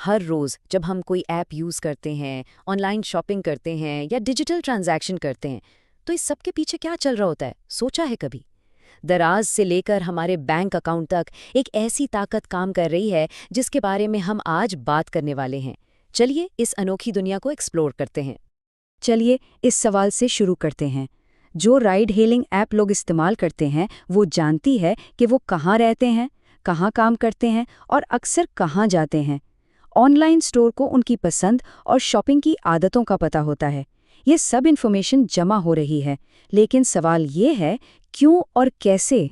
ہر روز جب ہم کوئی ایپ یوز کرتے ہیں، آن لائن شاپنگ کرتے ہیں یا ڈیجیٹل ٹرانزیکشن کرتے ہیں تو اس سب کے پیچھے کیا چل رہا ہوتا ہے، سوچا ہے کبھی؟ دراز سے لے کر ہمارے بینک اکاؤنٹ تک ایک ایسی طاقت کام کر رہی ہے جس کے بارے میں ہم آج بات کرنے والے ہیں۔ چلیے اس انوکھی دنیا کو ایکسپلور کرتے ہیں۔ چلیے اس سوال سے شروع کرتے ہیں۔ جو رائڈ ہیلنگ ایپ لوگ استعمال کرتے ہیں وہ جانتی ہے کہ وہ کہاں رہتے ہیں، کہاں کام کرتے ہیں اور اکثر کہاں جاتے ہیں۔ آن لائن سٹور کو ان کی پسند اور شاپنگ کی عادتوں کا پتہ ہوتا ہے۔ یہ سب انفارمیشن جمع ہو رہی ہے، لیکن سوال یہ ہے کیوں اور کیسے؟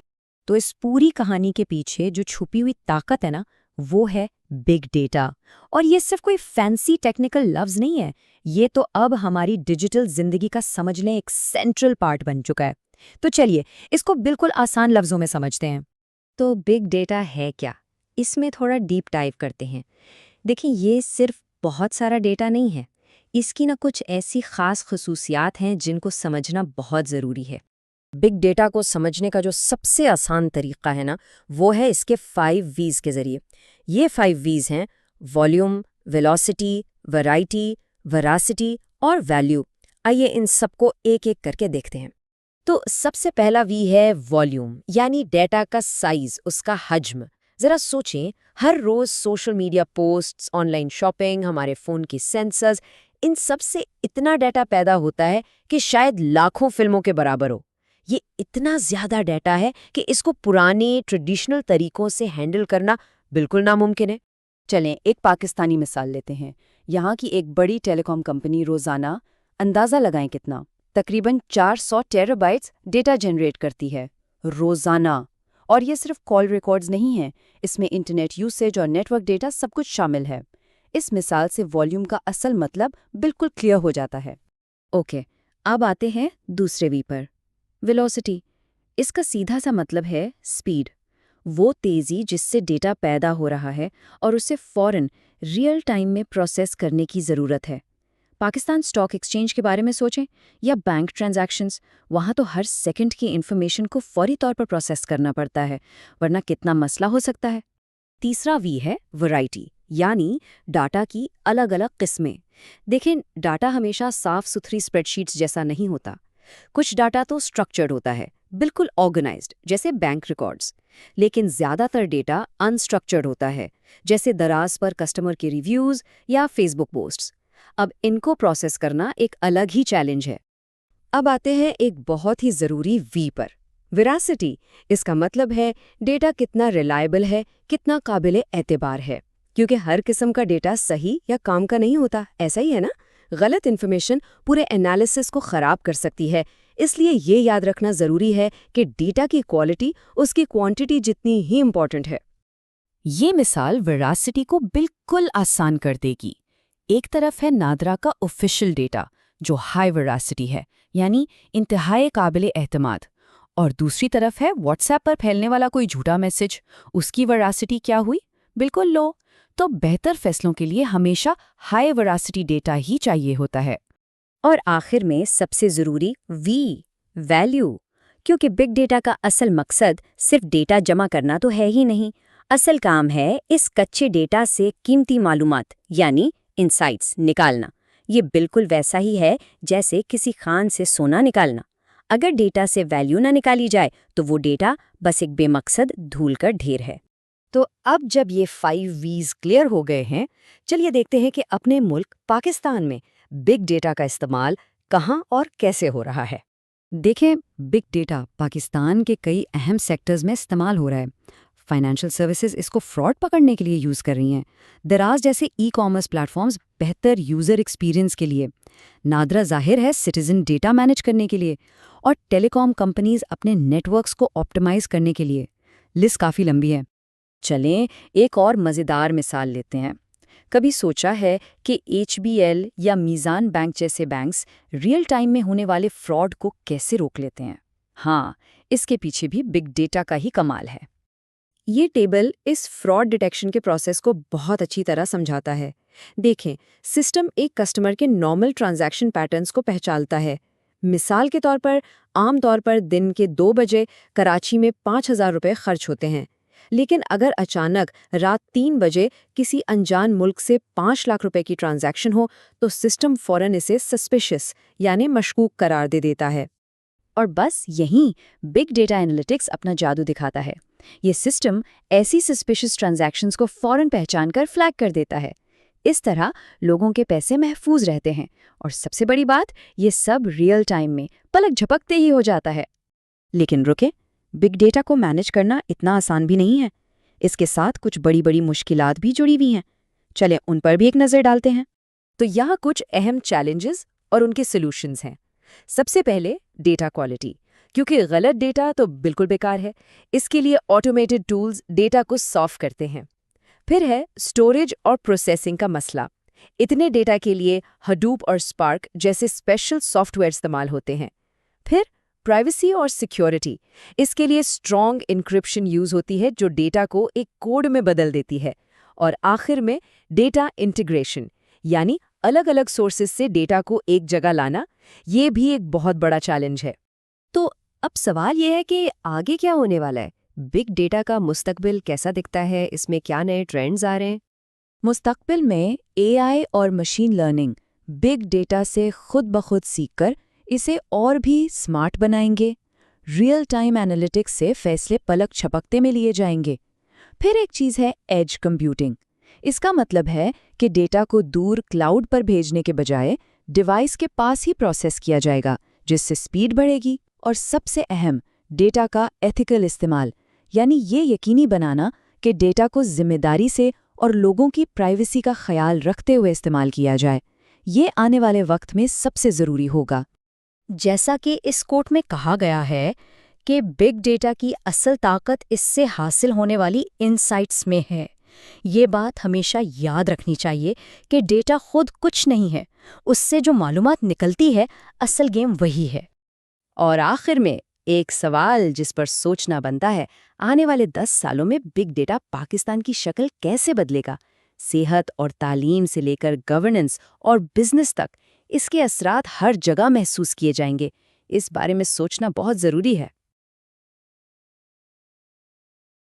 تو اس پوری کہانی کے پیچھے جو چھپی ہوئی طاقت ہے نا، وہ ہے بگ ڈیٹا۔ اور یہ صرف کوئی فینسی ٹیکنیکل لفظ نہیں ہے، یہ تو اب ہماری ڈیجیٹل زندگی کا سمجھ لیں ایک سینٹرل پارٹ بن چکا ہے۔ تو چلیے اس کو بالکل آسان لفظوں میں سمجھتے ہیں۔ تو بگ ڈیٹا ہے کیا؟ اس میں تھوڑا ڈیپ ڈائیو کرتے ہیں۔ دیکھیں، یہ صرف بہت سارا ڈیٹا نہیں ہے، اس کی کچھ ایسی خاص خصوصیات ہیں جن کو سمجھنا بہت ضروری ہے۔ بگ ڈیٹا کو سمجھنے کا جو سب سے آسان طریقہ ہے نا، وہ ہے اس کے 5 ویز کے ذریعے۔ یہ 5 ویز ہیں: والیوم، ویلوسٹی، ورائٹی، وراسٹی اور ویلیو۔ آئیے ان سب کو ایک ایک کر کے دیکھتے ہیں۔ تو سب سے پہلا وی ہے والیوم، یعنی ڈیٹا کا سائز، اس کا حجم۔ ذرا سوچیں، ہر روز social media posts, online shopping, ہمارے فون کی سینسرز، ان سب سے اتنا ڈیٹا پیدا ہوتا ہے کہ شاید لاکھوں فلموں کے برابر ہو۔ یہ اتنا زیادہ ڈیٹا ہے کہ اس کو پرانے ٹریڈیشنل طریقوں سے ہینڈل کرنا بالکل ناممکن ہے۔ چلیں ایک پاکستانی مثال لیتے ہیں۔ یہاں کی ایک بڑی ٹیلی کام کمپنی روزانہ اندازہ لگائیں کتنا، تقریباً 400 ٹیرا بائٹس ڈیٹا جنریٹ کرتی ہے روزانہ۔ اور یہ صرف کال ریکارڈز نہیں ہیں، اس میں انٹرنیٹ یوسیج اور نیٹ ورک ڈیٹا سب کچھ شامل ہے۔ اس مثال سے والیوم کا اصل مطلب بالکل کلیئر ہو جاتا ہے۔ اوکے، اب آتے ہیں دوسرے وی پر، ویلوسٹی۔ اس کا سیدھا سا مطلب ہے سپیڈ، وہ تیزی جس سے ڈیٹا پیدا ہو رہا ہے اور اسے فوراً ریئل ٹائم میں پروسیس کرنے کی ضرورت ہے۔ پاکستان اسٹاک ایکسچینج کے بارے میں سوچیں یا بینک ٹرانزیکشنز، وہاں تو ہر سیکنڈ کی انفارمیشن کو فوری طور پر پروسیس کرنا پڑتا ہے، ورنہ کتنا مسئلہ ہو سکتا ہے۔ تیسرا وی ہے ورائٹی، یعنی ڈاٹا کی الگ الگ قسمیں۔ دیکھیں، ڈاٹا ہمیشہ صاف ستھری اسپریڈ شیٹس جیسا نہیں ہوتا۔ کچھ ڈاٹا تو اسٹرکچرڈ ہوتا ہے، بالکل آرگنائزڈ، جیسے بینک ریکارڈز، لیکن زیادہ تر ڈیٹا انسٹرکچرڈ ہوتا ہے، جیسے دراز پر کسٹمر کے ریویوز یا فیس بک پوسٹس۔ اب ان کو پروسیس کرنا ایک الگ ہی چیلنج ہے۔ اب آتے ہیں ایک بہت ہی ضروری وی پر، ویراسٹی۔ اس کا مطلب ہے ڈیٹا کتنا ریلائبل ہے، کتنا قابل اعتبار ہے، کیونکہ ہر قسم کا ڈیٹا صحیح یا کام کا نہیں ہوتا، ایسا ہی ہے نا؟ غلط انفارمیشن پورے انالیسس کو خراب کر سکتی ہے، اس لیے یہ یاد رکھنا ضروری ہے کہ ڈیٹا کی کوالٹی اس کی کوانٹٹی جتنی ہی امپورٹنٹ ہے۔ یہ مثال ویراسٹی کو بالکل آسان کر دے گی۔ ایک طرف ہے نادرا کا آفیشیل ڈیٹا جو ہائی ویراسٹی ہے، یعنی انتہائی قابل اعتماد، اور دوسری طرف ہے واٹس ایپ پر پھیلنے والا کوئی جھوٹا میسج، اس کی ویراسٹی کیا ہوئی؟ بالکل لو۔ تو بہتر فیصلوں کے لیے ہمیشہ ہائی ویراسٹی ڈیٹا ہی چاہیے ہوتا ہے۔ اور آخر میں سب سے ضروری وی، ویلیو، کیونکہ بگ ڈیٹا کا اصل مقصد صرف ڈیٹا جمع کرنا تو ہے ہی نہیں، اصل کام ہے اس کچے ڈیٹا سے قیمتی معلومات یعنی انسائٹس نکالنا۔ یہ بالکل ویسا ہی ہے جیسے کسی خان سے سونا نکالنا۔ اگر ڈیٹا سے ویلیو نہ نکالی جائے تو وہ ڈیٹا بس ایک بے مقصد دھول کا ڈھیر ہے۔ تو اب جب یہ 5 ویز کلیئر ہو گئے ہیں، چلیے دیکھتے ہیں کہ اپنے ملک پاکستان میں بگ ڈیٹا کا استعمال کہاں اور کیسے ہو رہا ہے۔ دیکھیں، بگ ڈیٹا پاکستان کے کئی اہم سیکٹرز میں استعمال ہو رہا ہے۔ فائنینشیل سروسز اس کو فراڈ پکڑنے کے لیے یوز کر رہی ہیں، دراز جیسے ای کامرس پلیٹ فارمز بہتر یوزر ایکسپیرینس کے لیے، نادرا ظاہر ہے سٹیزن ڈیٹا مینیج کرنے کے لیے، اور ٹیلی کام کمپنیز اپنے نیٹ ورکس کو آپٹیمائز کرنے کے لیے۔ لسٹ کافی لمبی ہے۔ چلیں ایک اور مزیدار مثال لیتے ہیں۔ کبھی سوچا ہے کہ ایچ بی ایل یا میزان بینک جیسے بینکس ریئل ٹائم میں ہونے والے فراڈ کو کیسے روک لیتے ہیں؟ ہاں، اس کے پیچھے بھی بگ ڈیٹا کا ہی کمال ہے۔ یہ ٹیبل اس فراڈ ڈیٹیکشن کے پروسیس کو بہت اچھی طرح سمجھاتا ہے۔ دیکھیں، سسٹم ایک کسٹمر کے نارمل ٹرانزیکشن پیٹرنز کو پہچانتا ہے۔ مثال کے طور پر عام طور پر دن کے 2 بجے کراچی میں 5,000 روپے خرچ ہوتے ہیں۔ لیکن اگر اچانک رات 3 بجے کسی انجان ملک سے 5 لاکھ روپے کی ٹرانزیکشن ہو تو سسٹم فوراً اسے سسپیشس یعنی مشکوک قرار دے دیتا ہے۔ اور بس یہیں بگ ڈیٹا انالیٹکس اپنا جادو دکھاتا ہے۔ یہ سسٹم ایسی سسپیشس ٹرانزیکشنز کو فوراً پہچان کر فلیگ کر دیتا ہے۔ اس طرح لوگوں کے پیسے محفوظ رہتے ہیں، اور سب سے بڑی بات، یہ سب ریئل ٹائم میں پلک جھپکتے ہی ہو جاتا ہے۔ لیکن رکے، بگ ڈیٹا کو مینج کرنا اتنا آسان بھی نہیں ہے۔ اس کے ساتھ کچھ بڑی بڑی مشکلات بھی جڑی ہوئی ہیں۔ چلیں ان پر بھی ایک نظر ڈالتے ہیں۔ تو یہاں کچھ اہم چیلنجز اور ان کے سلوشنز ہیں۔ سب سے پہلے ڈیٹا کوالٹی، کیونکہ غلط ڈیٹا تو بالکل بیکار ہے۔ اس کے لیے آٹومیٹڈ ٹولز ڈیٹا کو صاف کرتے ہیں۔ پھر ہے اسٹوریج اور پروسیسنگ کا مسئلہ۔ اتنے ڈیٹا کے لیے ہڈوپ اور اسپارک جیسے اسپیشل سافٹ ویئر استعمال ہوتے ہیں۔ پھر پرائیویسی اور سیکیورٹی، اس کے لیے اسٹرانگ انکرپشن یوز ہوتی ہے جو ڈیٹا کو ایک کوڈ میں بدل دیتی ہے۔ اور آخر میں ڈیٹا انٹیگریشن، یعنی الگ الگ سورسز سے ڈیٹا کو ایک جگہ لانا، یہ بھی ایک بہت بڑا چیلنج ہے۔ تو اب سوال یہ ہے کہ آگے کیا ہونے والا ہے؟ بگ ڈیٹا کا مستقبل کیسا دکھتا ہے؟ اس میں کیا نئے ٹرینڈز آ رہے ہیں؟ مستقبل میں اے آئی اور مشین لرننگ بگ ڈیٹا سے خود بخود سیکھ کر اسے اور بھی سمارٹ بنائیں گے۔ ریئل ٹائم انالیٹکس سے فیصلے پلک چھپکتے میں لیے جائیں گے۔ پھر ایک چیز ہے ایج کمپیوٹنگ۔ اس کا مطلب ہے کہ ڈیٹا کو دور کلاؤڈ پر بھیجنے کے بجائے ڈیوائس کے پاس ہی پروسیس کیا جائے گا، جس سے سپیڈ بڑھے گی۔ اور سب سے اہم، ڈیٹا کا ایتھیکل استعمال، یعنی یہ یقینی بنانا کہ ڈیٹا کو ذمہ داری سے اور لوگوں کی پرائیویسی کا خیال رکھتے ہوئے استعمال کیا جائے۔ یہ آنے والے وقت میں سب سے ضروری ہوگا۔ جیسا کہ اس کوٹ میں کہا گیا ہے کہ بگ ڈیٹا کی اصل طاقت اس سے حاصل ہونے والی انسائٹس میں ہے۔ یہ بات ہمیشہ یاد رکھنی چاہیے کہ ڈیٹا خود کچھ نہیں ہے، اس سے جو معلومات نکلتی ہے، اصل گیم وہی ہے۔ اور آخر میں ایک سوال جس پر سوچنا بنتا ہے، آنے والے 10 سالوں میں بگ ڈیٹا پاکستان کی شکل کیسے بدلے گا؟ صحت اور تعلیم سے لے کر گورننس اور بزنس تک اس کے اثرات ہر جگہ محسوس کیے جائیں گے۔ اس بارے میں سوچنا بہت ضروری ہے۔